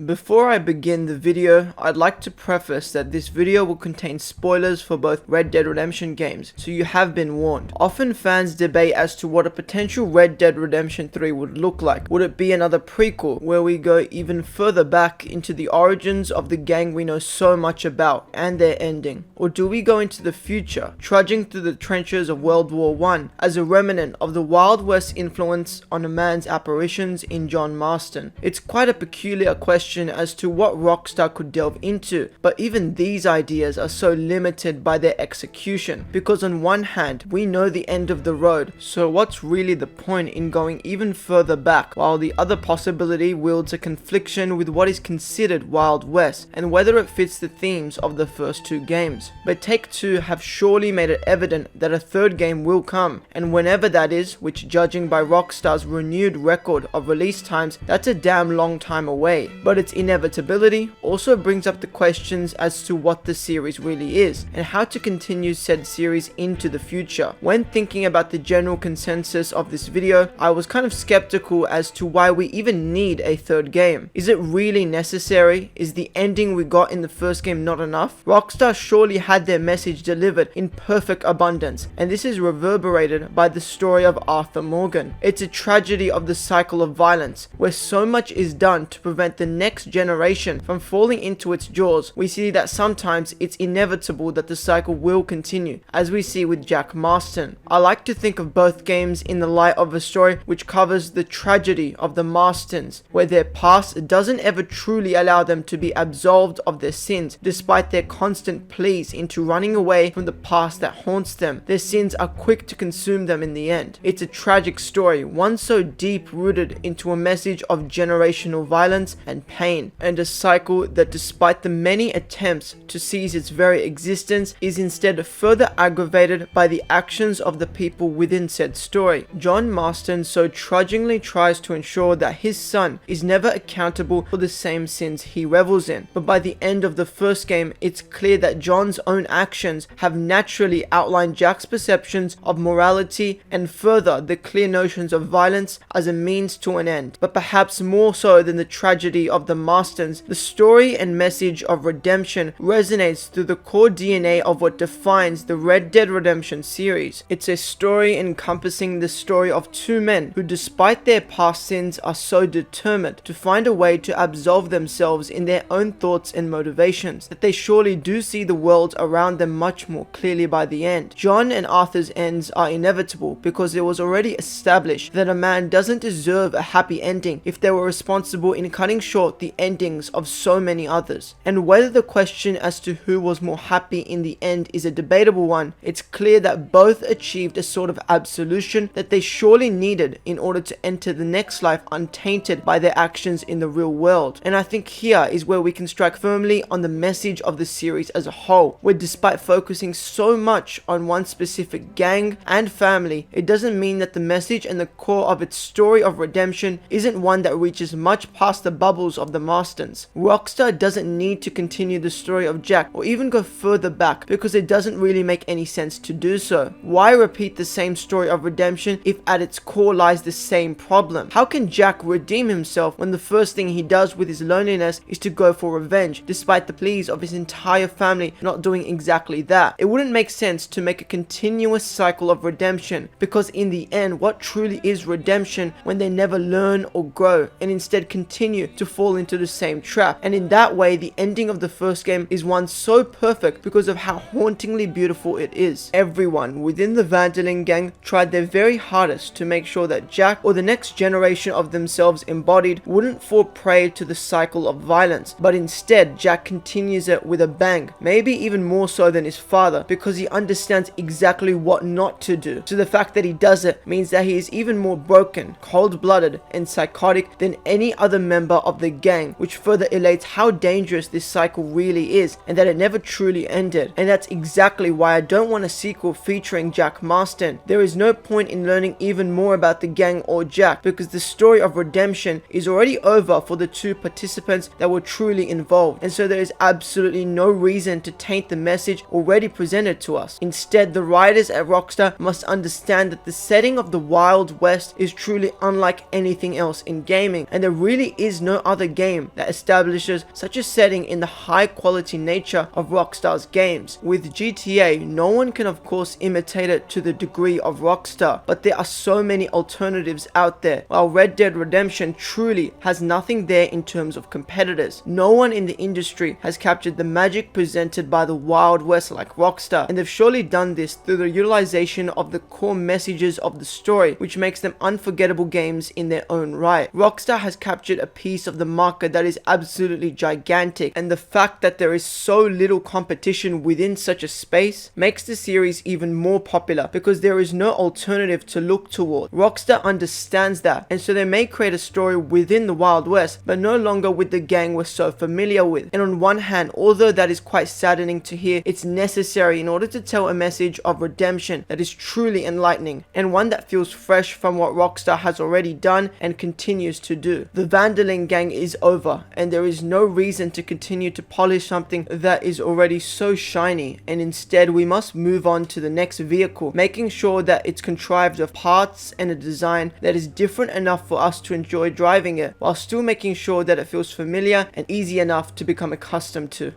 Before I begin the video, I'd like to preface that this video will contain spoilers for both Red Dead Redemption games, so you have been warned. Often fans debate as to what a potential Red Dead Redemption 3 would look like. Would it be another prequel, where we go even further back into the origins of the gang we know so much about, and their ending? Or do we go into the future, trudging through the trenches of World War I, as a remnant of the Wild West influence on a man's apparitions in John Marston? It's quite a peculiar question as to what Rockstar could delve into, but even these ideas are so limited by their execution, because on one hand, we know the end of the road, so what's really the point in going even further back, while the other possibility wields a confliction with what is considered Wild West, and whether it fits the themes of the first two games. But Take-Two have surely made it evident that a third game will come, and whenever that is, which judging by Rockstar's renewed record of release times, that's a damn long time away. But its inevitability also brings up the questions as to what the series really is, and how to continue said series into the future. When thinking about the general consensus of this video, I was kind of skeptical as to why we even need a third game. Is it really necessary? Is the ending we got in the first game not enough? Rockstar surely had their message delivered in perfect abundance, and this is reverberated by the story of Arthur Morgan. It's a tragedy of the cycle of violence, where so much is done to prevent the next generation from falling into its jaws. We see that sometimes it's inevitable that the cycle will continue, as we see with John Marston. I like to think of both games in the light of a story which covers the tragedy of the Marstons, where their past doesn't ever truly allow them to be absolved of their sins, despite their constant pleas into running away from the past that haunts them. Their sins are quick to consume them in the end. It's a tragic story, one so deep rooted into a message of generational violence and pain, and a cycle that, despite the many attempts to seize its very existence, is instead further aggravated by the actions of the people within said story. John Marston so trudgingly tries to ensure that his son is never accountable for the same sins he revels in, but by the end of the first game, it's clear that John's own actions have naturally outlined Jack's perceptions of morality, and further the clear notions of violence as a means to an end. But perhaps more so than the tragedy of the Marstons, the story and message of redemption resonates through the core DNA of what defines the Red Dead Redemption series. It's a story encompassing the story of two men who, despite their past sins, are so determined to find a way to absolve themselves in their own thoughts and motivations that they surely do see the world around them much more clearly by the end. John and Arthur's ends are inevitable because it was already established that a man doesn't deserve a happy ending if they were responsible in cutting short the endings of so many others. And whether the question as to who was more happy in the end is a debatable one, it's clear that both achieved a sort of absolution that they surely needed in order to enter the next life untainted by their actions in the real world. And I think here is where we can strike firmly on the message of the series as a whole, where despite focusing so much on one specific gang and family, it doesn't mean that the message and the core of its story of redemption isn't one that reaches much past the bubbles of the Marstons. Rockstar doesn't need to continue the story of Jack or even go further back, because it doesn't really make any sense to do so. Why repeat the same story of redemption if at its core lies the same problem? How can Jack redeem himself when the first thing he does with his loneliness is to go for revenge, despite the pleas of his entire family not doing exactly that? It wouldn't make sense to make a continuous cycle of redemption, because in the end, what truly is redemption when they never learn or grow and instead continue to fall into the same trap? And in that way, the ending of the first game is one so perfect because of how hauntingly beautiful it is. Everyone within the Van der Linde gang tried their very hardest to make sure that Jack, or the next generation of themselves embodied, wouldn't fall prey to the cycle of violence, but instead Jack continues it with a bang, maybe even more so than his father, because he understands exactly what not to do. So the fact that he does it means that he is even more broken, cold-blooded, and psychotic than any other member of the gang, which further elates how dangerous this cycle really is, and that it never truly ended. And that's exactly why I don't want a sequel featuring John Marston. There is no point in learning even more about the gang or Jack, because the story of redemption is already over for the two participants that were truly involved, and so there is absolutely no reason to taint the message already presented to us. Instead, the writers at Rockstar must understand that the setting of the Wild West is truly unlike anything else in gaming, and there really is no other game that establishes such a setting in the high quality nature of Rockstar's games. With GTA, no one can of course imitate it to the degree of Rockstar, but there are so many alternatives out there, while Red Dead Redemption truly has nothing there in terms of competitors. No one in the industry has captured the magic presented by the Wild West like Rockstar, and they've surely done this through the utilization of the core messages of the story, which makes them unforgettable games in their own right. Rockstar has captured a piece of the market that is absolutely gigantic, and the fact that there is so little competition within such a space makes the series even more popular, because there is no alternative to look toward. Rockstar understands that, and so they may create a story within the Wild West, but no longer with the gang we're so familiar with. And on one hand, although that is quite saddening to hear, it's necessary in order to tell a message of redemption that is truly enlightening, and one that feels fresh from what Rockstar has already done and continues to do. The Van der Linde gang is over, and there is no reason to continue to polish something that is already so shiny, and instead we must move on to the next vehicle, making sure that it's contrived of parts and a design that is different enough for us to enjoy driving it, while still making sure that it feels familiar and easy enough to become accustomed to.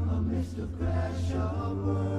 Amidst the crash of worlds.